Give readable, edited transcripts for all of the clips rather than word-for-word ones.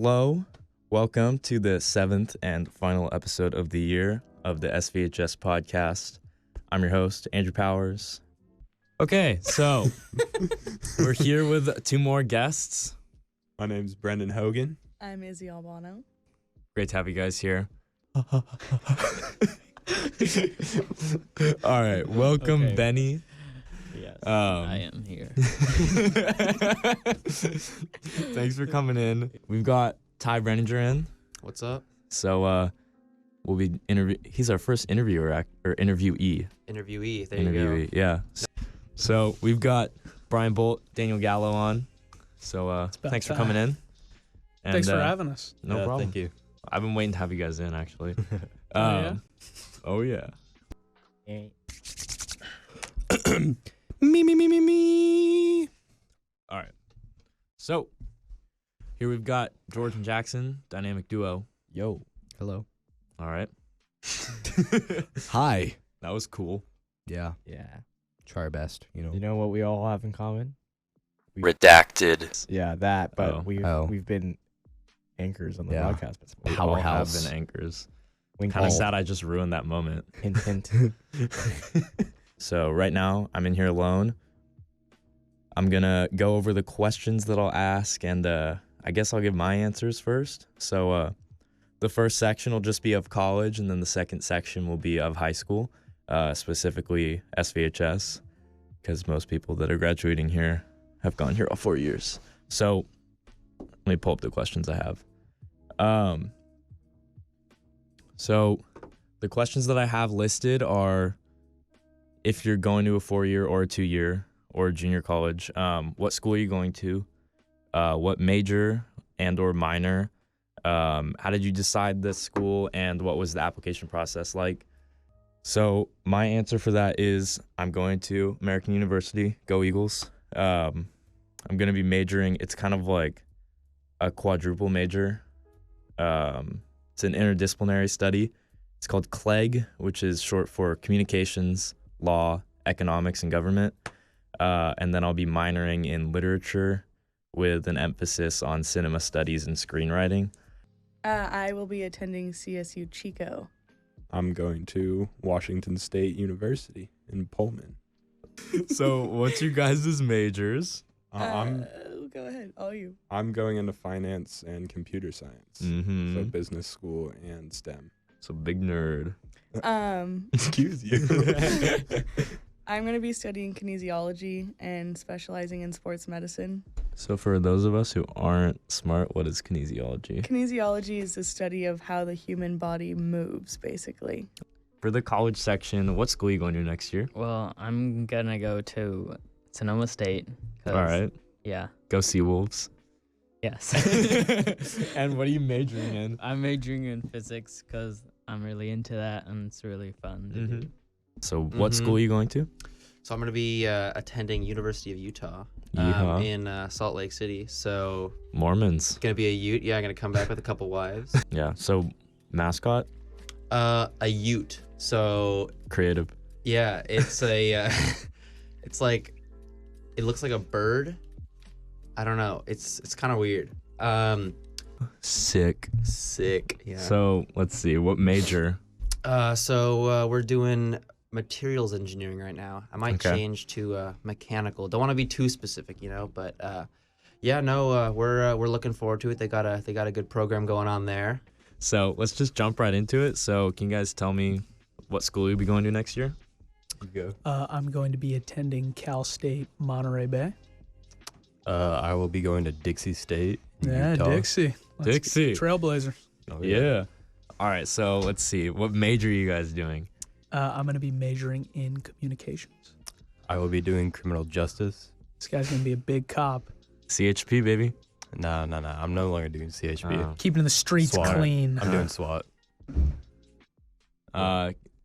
Hello, welcome to the 7th and final episode of the year of the SVHS podcast. I'm your host, Andrew Powers. Okay, so we're here with two more guests. My name's Brendan Hogan. I'm Izzy Albano. Great to have you guys here. All right, welcome, Okay. Benny. Yes, I am here. Thanks for coming in. We've got Ty Brenninger in. What's up? So we'll be he's our first interviewer or interviewee. Interviewee. There you go. Yeah. So we've got Brian Bolt, Daniel Gallo on. So thanks for coming in. And, Thanks for having us. No problem. Thank you. I've been waiting to have you guys in actually. Yeah? Oh yeah. Me. All right. So here we've got George and Jackson, dynamic duo. Yo. Hello. All right. Hi. That was cool. Yeah. Yeah. Try our best, you know. You know what we all have in common? Redacted. Yeah, that. But Oh. we've been anchors on the Yeah. podcast. But We all have Powerhouse. been anchors. Wink, Kind of wink. sad I just ruined that moment. Hint, hint. So right now I'm in here alone. I'm gonna go over the questions that I'll ask, and I guess I'll give my answers first. So the first section will just be of college, and then the second section will be of high school, specifically SVHS, because most people that are graduating here have gone here all 4 years. So let me pull up the questions I have. So the questions that I have listed are if you're going to a 4-year or a 2-year or junior college, what school are you going to? What major and or minor? How did you decide this school, and what was the application process like? So my answer for that is I'm going to American University. Go Eagles. I'm going to be majoring. It's kind of like a quadruple major. It's an interdisciplinary study. It's called CLEG, which is short for Communications, Law, Economics, and Government. And then I'll be minoring in literature with an emphasis on cinema studies and screenwriting. I will be attending CSU Chico. I'm going to Washington State University in Pullman. So what's your guys' majors? Go ahead. All you. I'm going into finance and computer science. Mm-hmm. So business school and STEM. So big nerd. Excuse you. I'm going to be studying kinesiology and specializing in sports medicine. So for those of us who aren't smart, what is kinesiology? Kinesiology is the study of how the human body moves, basically. For the college section, what school are you going to next year? Well, I'm gonna go to Sonoma State. All right. Yeah. Go Seawolves. Yes. And what are you majoring in? I'm majoring in physics because I'm really into that and it's really fun to do. So what school are you going to? So I'm going to be attending University of Utah Yeehaw. in Salt Lake City. So Mormons. going to be a Ute. Yeah, I'm going to come back with a couple wives. Yeah. So mascot? A Ute. So Creative. yeah, it's a it's like it looks like a bird. I don't know. It's kind of weird. Sick. Sick. Yeah. So let's see. What major? So we're doing materials engineering right now. I might Okay. change to mechanical. Don't want to be too specific, but yeah, no, we're looking forward to it. They got a good program going on there. So let's just jump right into it. So can you guys tell me what school you'll be going to next year? You go. I'm going to be attending Cal State Monterey Bay. I will be going to Dixie State. Yeah, Utah. Dixie. Dixie. Trailblazers. Oh, Yeah. All right. So let's see. What major are you guys doing? I'm going to be majoring in communications. I will be doing criminal justice. This guy's going to be a big cop. CHP, baby. Nah. I'm no longer doing CHP. Oh. Keeping the streets SWAT. clean. I'm doing SWAT.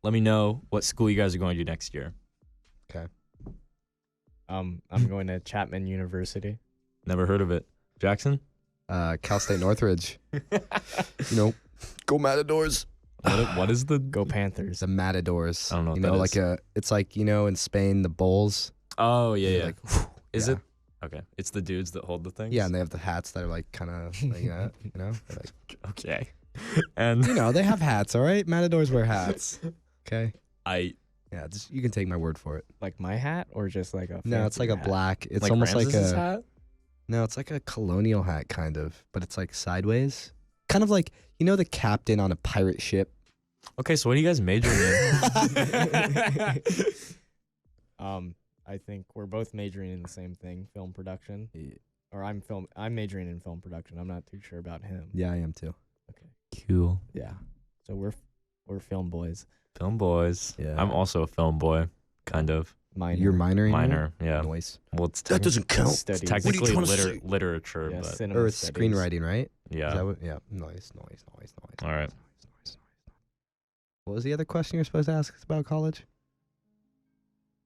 Let me know what school you guys are going to next year. I'm going to Chapman University. Never heard of it. Jackson? Cal State Northridge. Go Matadors. What is the... Go Panthers. The Matadors. I don't know what that is. It's like, in Spain, the bulls. Oh, yeah, yeah. Like, Is yeah. it Okay, it's the dudes that hold the things. Yeah, and they have the hats that are like kind of like that, you know? They're like, Okay, and you know, they have hats, all right? Matadors wear hats. Okay? Yeah, just you can take my word for it. Like my hat or just like a No, it's like fancier a hat? black. It's like almost like Ramses's a hat. No, it's like a colonial hat kind of, but it's like sideways. Kind of like, you know, the captain on a pirate ship. Okay, so what are you guys majoring in? I think we're both majoring in the same thing, film production. Yeah. Or I'm majoring in film production. I'm not too sure about him. Yeah, I am too. Cool. Yeah. So we're film boys. Film boys. Yeah. I'm also a film boy, kind of. Minor. You're minoring? in it? Minor, yeah. Noise. Well, it's That doesn't count. it's Studies. technically What are you trying to say? literature, Yeah, but cinema Or it's studies. screenwriting, right? yeah. Is that what, yeah. Noise. All right. What was the other question you were supposed to ask us about college?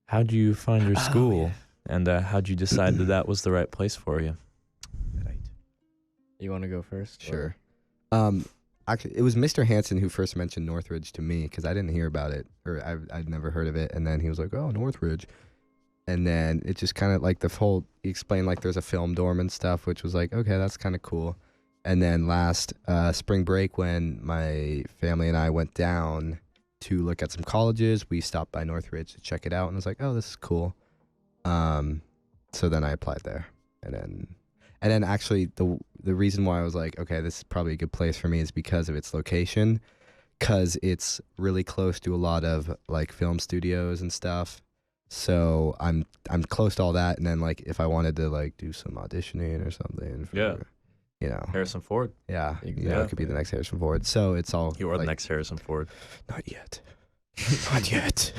How'd you find your Oh, school, yeah. and how'd you decide that that was the right place for you? You want to go first? Sure. Actually, it was Mr. Hansen who first mentioned Northridge to me because I didn't hear about it, or I'd never heard of it. And then he was like, "Oh, Northridge," and then it just kind of like he explained like there's a film dorm and stuff, which was like, okay, that's kind of cool. And then last spring break, when my family and I went down to look at some colleges, we stopped by Northridge to check it out, and I was like, oh, this is cool. So then I applied there, and then actually the reason why I was like, okay, this is probably a good place for me is because of its location, because it's really close to a lot of like film studios and stuff. So I'm close to all that, and then like if I wanted to like do some auditioning or something, for, Yeah. you know, Harrison Ford. yeah, you know, it could be the next Harrison Ford. So it's all You are the like, next Harrison Ford. not yet, not yet.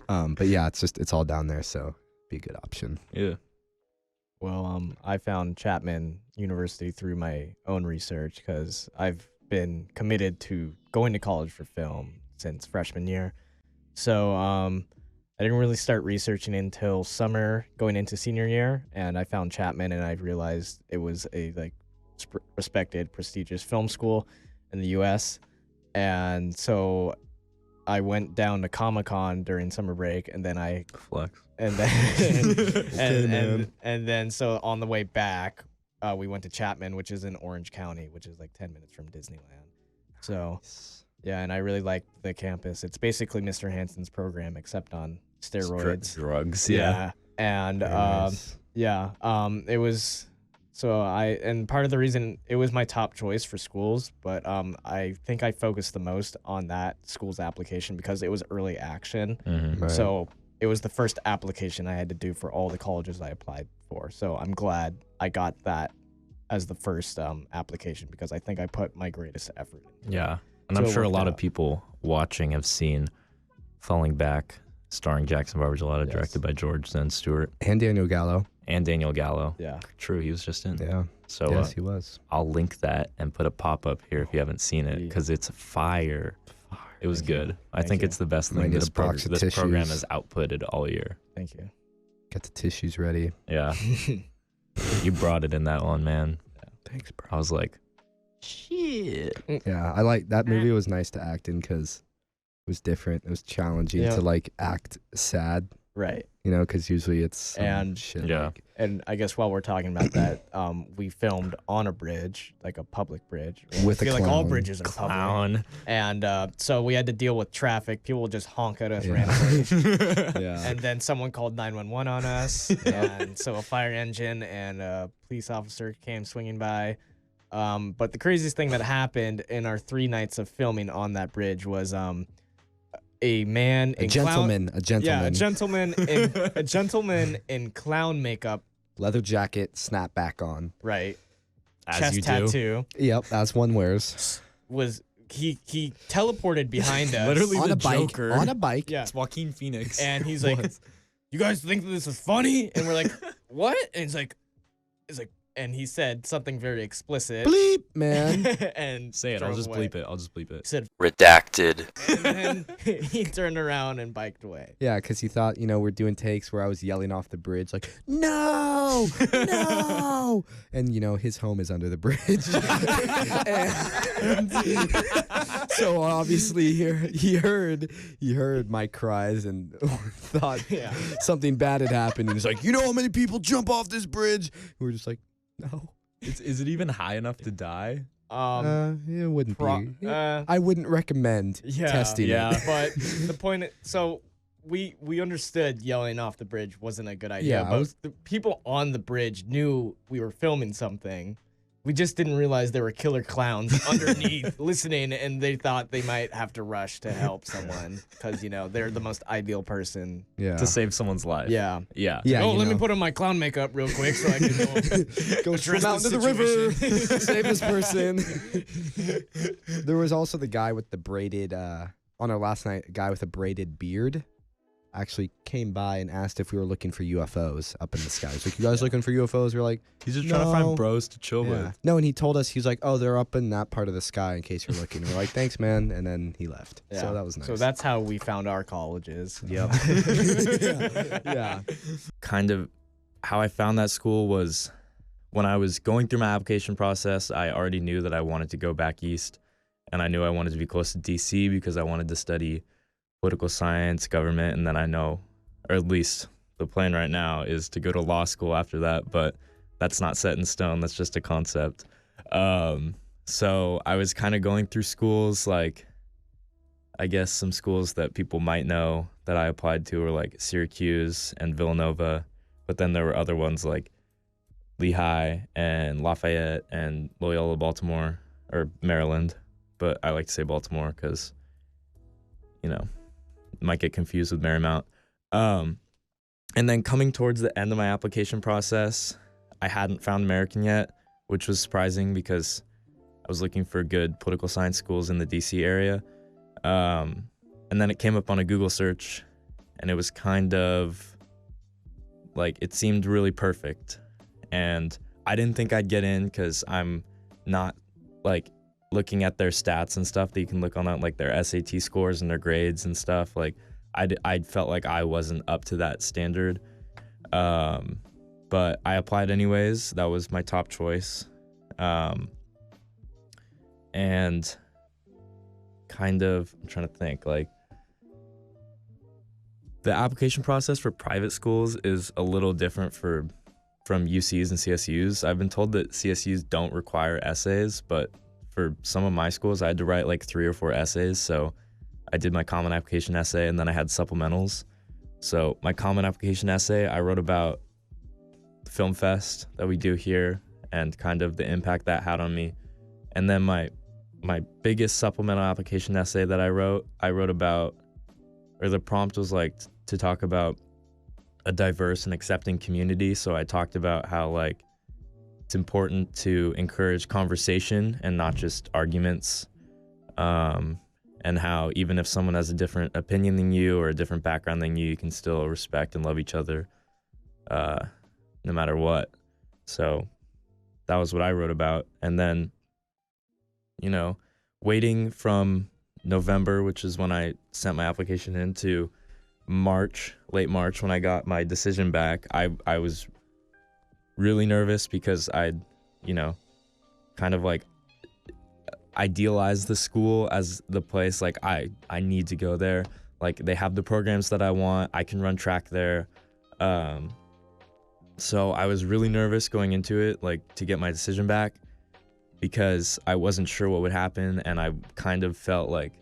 But yeah, it's all down there, so be a good option. Yeah. Well, I found Chapman University through my own research because I've been committed to going to college for film since freshman year. So I didn't really start researching until summer going into senior year, and I found Chapman, and I realized it was a like respected, prestigious film school in the U.S. And so I went down to Comic-Con during summer break, and then I Flex. and then man. and then so on the way back we went to Chapman, which is in Orange County, which is like 10 minutes from Disneyland. So yeah, and I really liked the campus. It's basically Mr. Hansen's program except on steroids. Drugs. Yeah. And Very nice. yeah, it was and part of the reason it was my top choice for schools, but I think I focused the most on that school's application because it was early action. Mm-hmm. Right. So it was the first application I had to do for all the colleges I applied for. So I'm glad I got that as the first application because I think I put my greatest effort into it. Yeah. And So I'm it sure a worked lot of out. people watching have seen Falling Back, starring Jackson Barbergelata, Yes. directed by George Zen Stewart And Daniel Gallo. and Daniel Gallo. Yeah. True, he was just in. Yeah. So Yes, he was. I'll link that and put a pop-up here if you haven't seen it Yeah. because it's fire. It was Thank you. good. I Thank think you. it's the best Might thing need this, a box of this program tissues. has outputted all year. Thank you. Get the tissues ready. Yeah. You brought it in that one, man. Thanks, bro. I was like, shit. Yeah, I like that movie. Was nice to act in because it was different. It was challenging Yeah. to like act sad, Right. you know, because usually it's some And- shit. Yeah. like- And I guess while we're talking about that, we filmed on a bridge, like a public bridge. With I a feel like all clown. bridges are public. Clown. And so we had to deal with traffic. People would just honk at us Yeah. randomly. yeah. And then someone called 911 on us. And so a fire engine and a police officer came swinging by. But the craziest thing that happened in our 3 nights of filming on that bridge was a man a in gentleman. Yeah, a gentleman in clown makeup, Leather jacket, snapback on. right? As Chest you do. tattoo. Yep, that's one wears. Was he teleported behind us. Literally on the a bike. Joker. On a bike. Yeah. It's Joaquin Phoenix. And he's like, "You guys think that this is funny?" And we're like, "What?" And he's like, and he said something very explicit. Bleep, man. And Say it. I'll drove just away. bleep it. I'll just bleep it. He said, Redacted. and then he turned around and biked away. Yeah, because he thought, we're doing takes where I was yelling off the bridge, like, no, no. And, his home is under the bridge. And so obviously he heard my cries and thought something bad had happened. And he's like, how many people jump off this bridge? We were just like, no. Is it even high enough to die? It wouldn't be. I wouldn't recommend testing it. But the point, so we understood yelling off the bridge wasn't a good idea, but the people on the bridge knew we were filming something. We just didn't realize there were killer clowns underneath listening, and they thought they might have to rush to help someone because, they're the most ideal person. To save someone's life. Yeah. Yeah. Let me put on my clown makeup real quick so I can go swim out into the river, save this person. There was also the guy with the braided, on our last night, a guy with a braided beard actually came by and asked if we were looking for UFOs up in the sky. He's like, you guys looking for UFOs? We're like, he's just trying to find bros to chill with. No, and he told us, he's like, oh, they're up in that part of the sky in case you're looking. We're like, thanks, man. And then he left. Yeah. So that was nice. So that's how we found our colleges. Yep. Yeah. Kind of how I found that school was when I was going through my application process, I already knew that I wanted to go back east. And I knew I wanted to be close to DC because I wanted to study political science, government, and then I know, or at least the plan right now is to go to law school after that, but that's not set in stone. That's just a concept. So I was kind of going through schools, like, I guess some schools that people might know that I applied to were like Syracuse and Villanova, but then there were other ones like Lehigh and Lafayette and Loyola Baltimore, or Maryland, but I like to say Baltimore because, might get confused with Marymount. And then coming towards the end of my application process, I hadn't found American yet, which was surprising because I was looking for good political science schools in the DC area. And then it came up on a Google search, and it was kind of like, it seemed really perfect. And I didn't think I'd get in because I'm not like looking at their stats and stuff that you can look on that, like their SAT scores and their grades and stuff. Like I felt like I wasn't up to that standard. But I applied anyways. That was my top choice. And kind of, I'm trying to think, like, the application process for private schools is a little different from UCs and CSUs. I've been told that CSUs don't require essays, but for some of my schools, I had to write like 3 or 4 essays. So I did my common application essay, and then I had supplementals. So my common application essay, I wrote about the film fest that we do here and kind of the impact that had on me. And then my biggest supplemental application essay that I wrote about, or the prompt was like to talk about a diverse and accepting community. So I talked about how like it's important to encourage conversation and not just arguments, and how even if someone has a different opinion than you or a different background than you can still respect and love each other no matter what. So that was what I wrote about. And then, waiting from November, which is when I sent my application in, to March, late March, when I got my decision back, I was really nervous because I'd, kind of like idealized the school as the place, like I need to go there. Like they have the programs that I want. I can run track there. So I was really nervous going into it, like to get my decision back, because I wasn't sure what would happen. And I kind of felt like,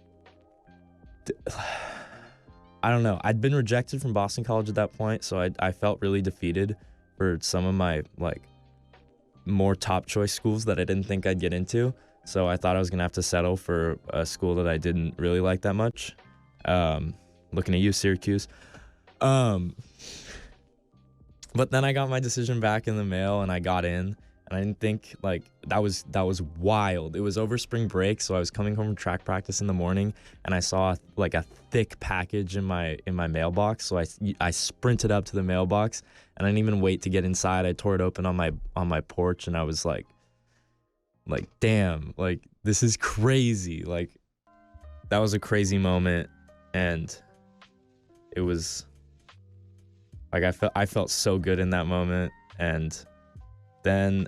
I don't know. I'd been rejected from Boston College at that point. So I felt really defeated for some of my like more top choice schools that I didn't think I'd get into. So I thought I was gonna have to settle for a school that I didn't really like that much. Looking at you, Syracuse. But then I got my decision back in the mail and I got in, And I didn't think like that was wild. It was over spring break, so I was coming home from track practice in the morning, and I saw like a thick package in my mailbox. So I sprinted up to the mailbox, and I didn't even wait to get inside. I tore it open on my porch, and I was like damn, like this is crazy. Like that was a crazy moment, and it was like I felt so good in that moment. And then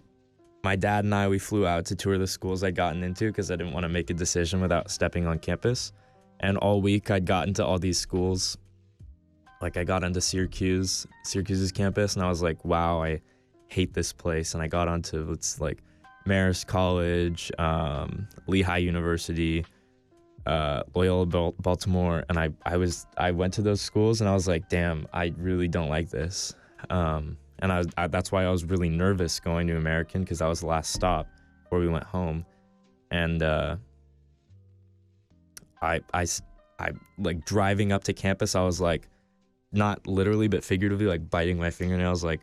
my dad and we flew out to tour the schools I'd gotten into because I didn't want to make a decision without stepping on campus. And all week I'd gotten to all these schools. Like I got into Syracuse's campus, and I was like, wow, I hate this place. And I got onto it's like Marist College, Lehigh University, Loyola Baltimore, and I went to those schools, and I was like, damn, I really don't like this. And that's why I was really nervous going to American, because that was the last stop before we went home. And I like driving up to campus, I was like, not literally but figuratively, like biting my fingernails, like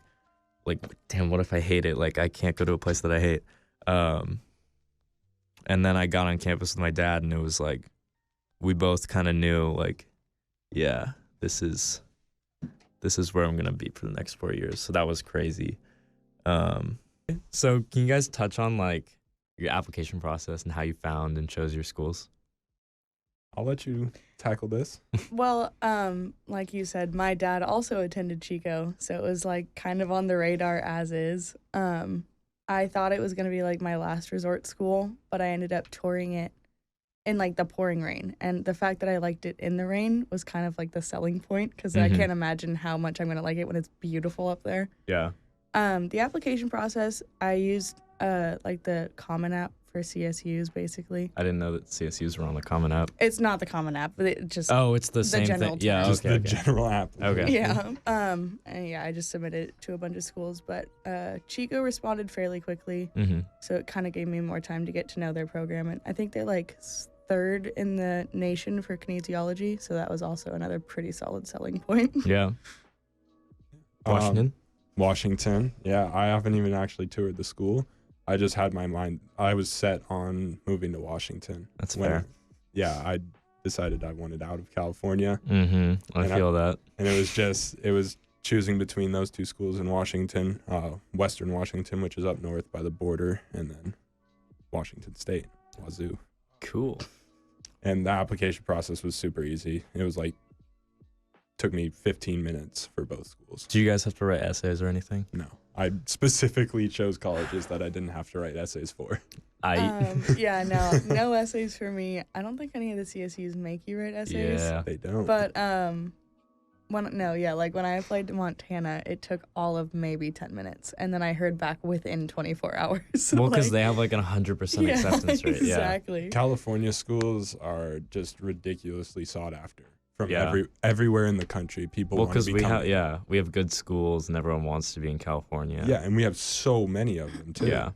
damn, what if I hate it? Like I can't go to a place that I hate. And then I got on campus with my dad, and it was like we both kind of knew, like, yeah, this is where I'm gonna be for the next 4 years. So that was crazy. So can you guys touch on like your application process and how you found and chose your schools? I'll let you tackle this. Well, like you said, my dad also attended Chico, so it was like kind of on the radar as is. I thought it was gonna be like my last resort school, but I ended up touring it in like the pouring rain, and the fact that I liked it in the rain was kind of like the selling point, because I can't imagine how much I'm gonna like it when it's beautiful up there. Yeah. The application process, I used like the Common App for CSUs, basically. I didn't know that CSUs were on the Common App. It's not the Common App, but it just it's the same general thing. Yeah, term. Just okay. the general app. Okay. Yeah. And yeah, I just submitted it to a bunch of schools, but Chico responded fairly quickly, so it kind of gave me more time to get to know their program, and I think they're like third in the nation for kinesiology, so that was also another pretty solid selling point. Yeah. Washington? Washington. Yeah, I haven't even actually toured the school. I just had my mind. I was set on moving to Washington. That's fair. Yeah, I decided I wanted out of California. I feel that. And it was choosing between those two schools in Washington, Western Washington, which is up north by the border, and then Washington State, Wazoo. Cool. And the application process was super easy. It was like, took me 15 minutes for both schools. Do you guys have to write essays or anything? No, I specifically chose colleges that I didn't have to write essays for. Yeah, no essays for me. I don't think any of the CSUs make you write essays. Yeah. They don't. But when I applied to Montana, it took all of maybe 10 minutes, and then I heard back within 24 hours. Well, because they have like 100% acceptance rate. Exactly. California schools are just ridiculously sought after from Yeah. everywhere in the country. People Well, want to because become. we have good schools, and everyone wants to be in California. Yeah, and we have so many of them too. Yeah.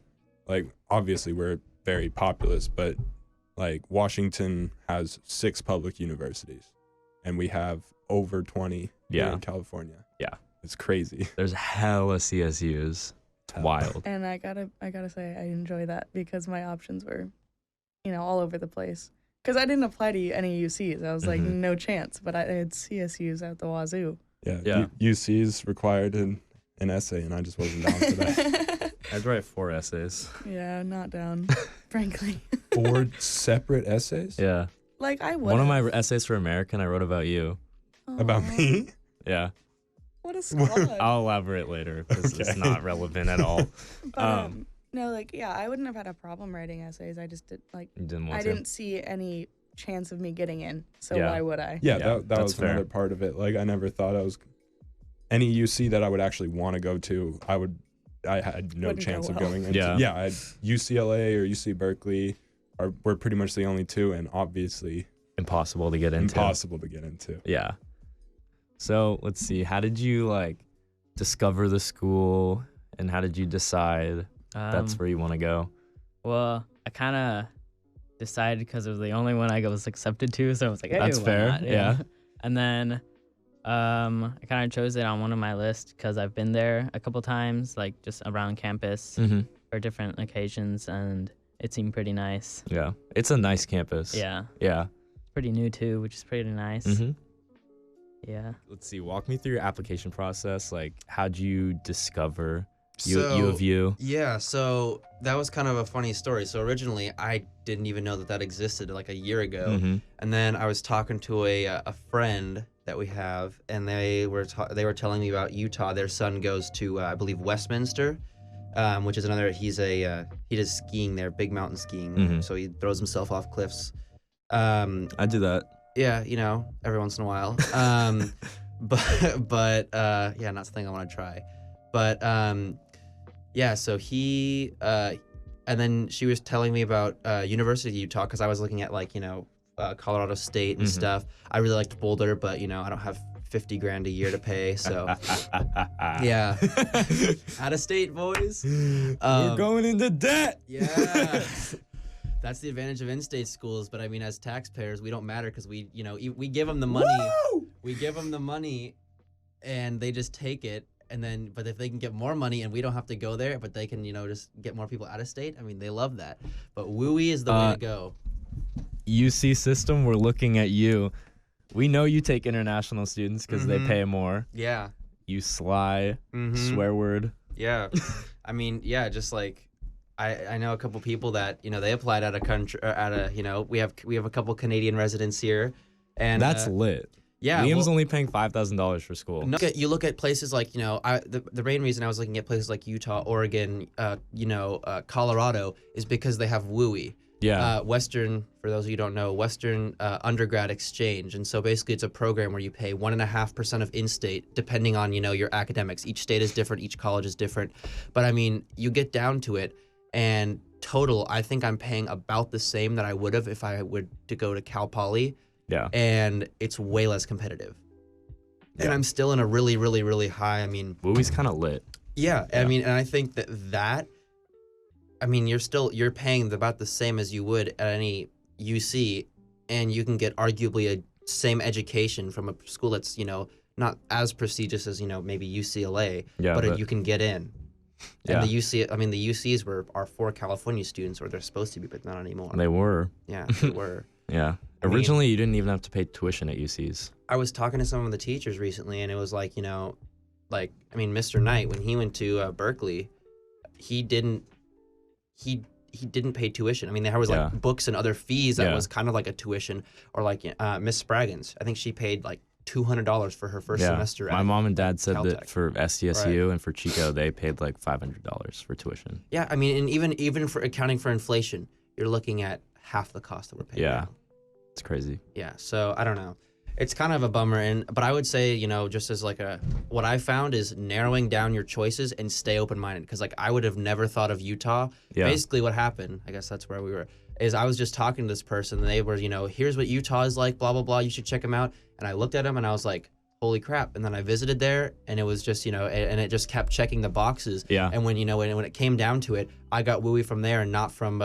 Like, obviously we're very populous, but like Washington has 6 public universities, and we have over 20 here in California. Yeah. It's crazy. There's hella CSUs. It's wild. And I gotta say, I enjoy that because my options were, all over the place. Because I didn't apply to any UCs. I was like, no chance. But I had CSUs at the wazoo. Yeah. UC's required an essay, and I just wasn't down for that. I'd write 4 essays. Yeah, not down, frankly. 4 separate essays? Yeah. Like, I would. One of my essays for American, I wrote about you. About me? Yeah. What a squad. I'll elaborate later because it's not relevant at all. But, no, I wouldn't have had a problem writing essays. I just didn't see any chance of me getting in. So why would I? Yeah, that was another part of it. Like, I never thought any UC that I would actually want to go to, I had no chance of going into. Yeah, I had UCLA or UC Berkeley were pretty much the only two, and obviously impossible to get into. Yeah. So let's see. How did you discover the school, and how did you decide that's where you want to go? Well, I kind of decided because it was the only one I was accepted to, so I was like, hey, that's why fair. not? Yeah. And then I kind of chose it on one of my lists because I've been there a couple times, like just around campus. for different occasions, and it seemed pretty nice. Yeah, it's a nice campus. Yeah, Yeah. pretty new too, which is pretty nice. Mm-hmm. Yeah. Let's see. Walk me through your application process. Like, how'd you discover So, U of U? Yeah, so that was kind of a funny story. So originally, I didn't even know that existed like a year ago. Mm-hmm. And then I was talking to a friend that we have, and they were telling me about Utah. Their son goes to I believe Westminster, which is another. He does skiing there, big mountain skiing. Mhm. So he throws himself off cliffs. I do that. Yeah, every once in a while. But yeah, not something I want to try. But yeah, so he and then she was telling me about University of Utah, because I was looking at Colorado State and stuff. I really liked Boulder, but I don't have $50,000 a year to pay, so yeah. Out of state, boys. We're going into debt. Yeah. That's the advantage of in-state schools, but I mean, as taxpayers, we don't matter, because we give them the money. Woo! We give them the money, and they just take it. And then, but if they can get more money and we don't have to go there, but they can, just get more people out of state, I mean, they love that. But WUI is the way to go. UC system, we're looking at you. We know you take international students because they pay more. Yeah. You sly swear word. Yeah. I mean, yeah, just like I know a couple people that, they applied out of country, we have a couple Canadian residents here. And that's lit. Yeah, Liam's only paying $5,000 for school. No, you look at places like, the main reason I was looking at places like Utah, Oregon, Colorado is because they have WUI. Yeah. Western, for those of you who don't know, Western undergrad exchange. And so basically it's a program where you pay 1.5% of in-state, depending on, your academics. Each state is different, each college is different. But I mean, you get down to it, and total, I think I'm paying about the same that I would have if I would to go to Cal Poly. Yeah. And it's way less competitive. Yeah. And I'm still in a really, really, really high, WUI's kind of lit. Yeah, I mean, and I think that you're paying about the same as you would at any UC, and you can get arguably a same education from a school that's, not as prestigious as, maybe UCLA, but you can get in. And the UCs are for California students, or they're supposed to be, but not anymore. They were. Yeah, they were. Yeah. Originally, you didn't even have to pay tuition at UCs. I was talking to some of the teachers recently, and it was like, Mr. Knight, when he went to Berkeley, he didn't pay tuition. I mean, there was like books and other fees that was kind of like a tuition, or like Miss Spraggins. I think she paid like $200 for her first semester. My mom and dad said Caltech. that for SDSU and for Chico, they paid like $500 for tuition. Yeah, I mean, and even for accounting for inflation, you're looking at half the cost that we're paying. Yeah. Now. It's crazy. Yeah, so I don't know. It's kind of a bummer, but I would say, just as like what I found is narrowing down your choices and stay open-minded, because like I would have never thought of Utah. Yeah. Basically what happened, I guess that's where we were, is I was just talking to this person, and they were, here's what Utah is like, blah, blah, blah, you should check them out. And I looked at them and I was like, holy crap. And then I visited there, and it was just, and it just kept checking the boxes. Yeah. And when, when it came down to it, I got WUI from there and not from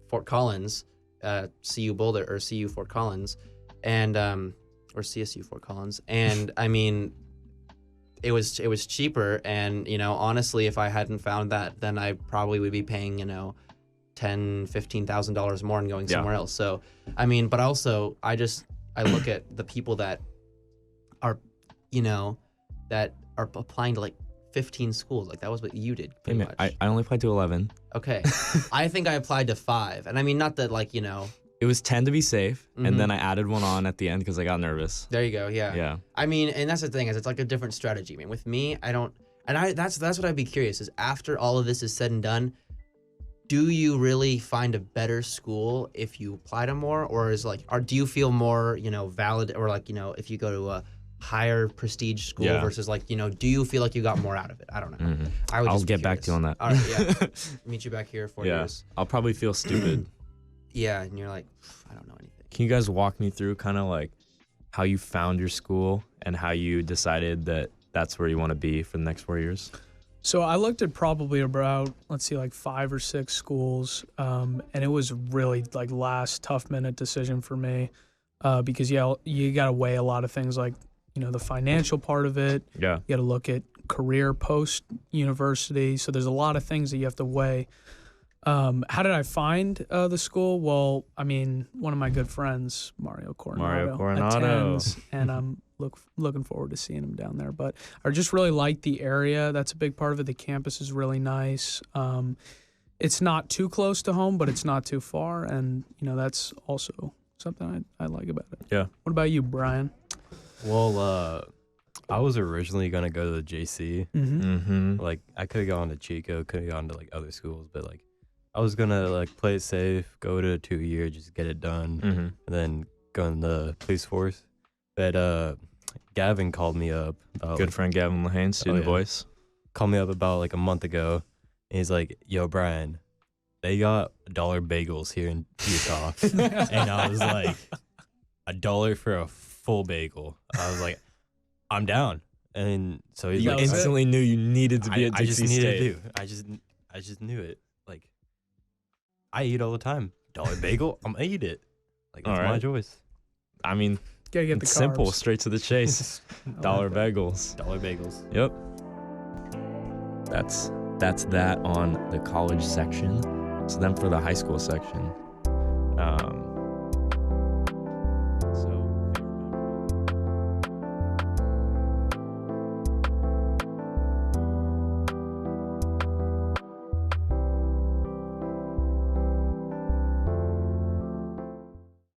Fort Collins. CU Boulder, or CU Fort Collins, and or CSU Fort Collins, and I mean, it was cheaper, and honestly, if I hadn't found that, then I probably would be paying $10,000-$15,000 more and going somewhere else. So I mean, but also I look at the people that are applying to like 15 schools. Like that was what you did pretty much. I only applied to 11. Okay. I think I applied to 5. And I mean, not that like, It was 10 to be safe, and then I added one on at the end because I got nervous. There you go, yeah. Yeah. I mean, and that's the thing, is it's like a different strategy. I mean, with me, that's what I'd be curious, is after all of this is said and done, do you really find a better school if you apply to more, or do you feel more, valid, or like, if you go to a higher prestige school versus like, do you feel like you got more out of it? I don't know. Mm-hmm. I'll get back to you on that. All right, yeah. Meet you back here 4 years. I'll probably feel stupid. Yeah, and you're like, I don't know anything. Can you guys walk me through kind of like how you found your school and how you decided that that's where you want to be for the next 4 years? So I looked at probably about, like 5 or 6 schools, and it was really like last tough minute decision for me, because you got to weigh a lot of things, like, the financial part of it. Yeah. You got to look at career post university. So there's a lot of things that you have to weigh. How did I find the school? Well, I mean, one of my good friends, Mario Coronado, attends, and I'm looking forward to seeing him down there. But I just really like the area. That's a big part of it. The campus is really nice. It's not too close to home, but it's not too far, and that's also something I like about it. Yeah. What about you, Brian? Well, I was originally gonna go to the JC. Like I could have gone to Chico, could have gone to like other schools, but like I was gonna like play it safe, go to a 2-year, just get it done, and then go in the police force. But Gavin called me up. Good friend Gavin Lahane, student voice. Called me up about like a month ago, and he's like, "Yo, Brian, they got $1 bagels here in Utah," and I was like, $1 for a full bagel. I was like, I'm down. And so he's you like, instantly knew you needed to be at Dixie State. I just knew it. Like, I eat all the time. $1 bagel, I'm gonna eat it. Like, that's my choice. I mean, gotta get the it's simple, carbs. straight to the chase. $1 bagels. $1 bagels. Yep. That's that on the college section. So then for the high school section,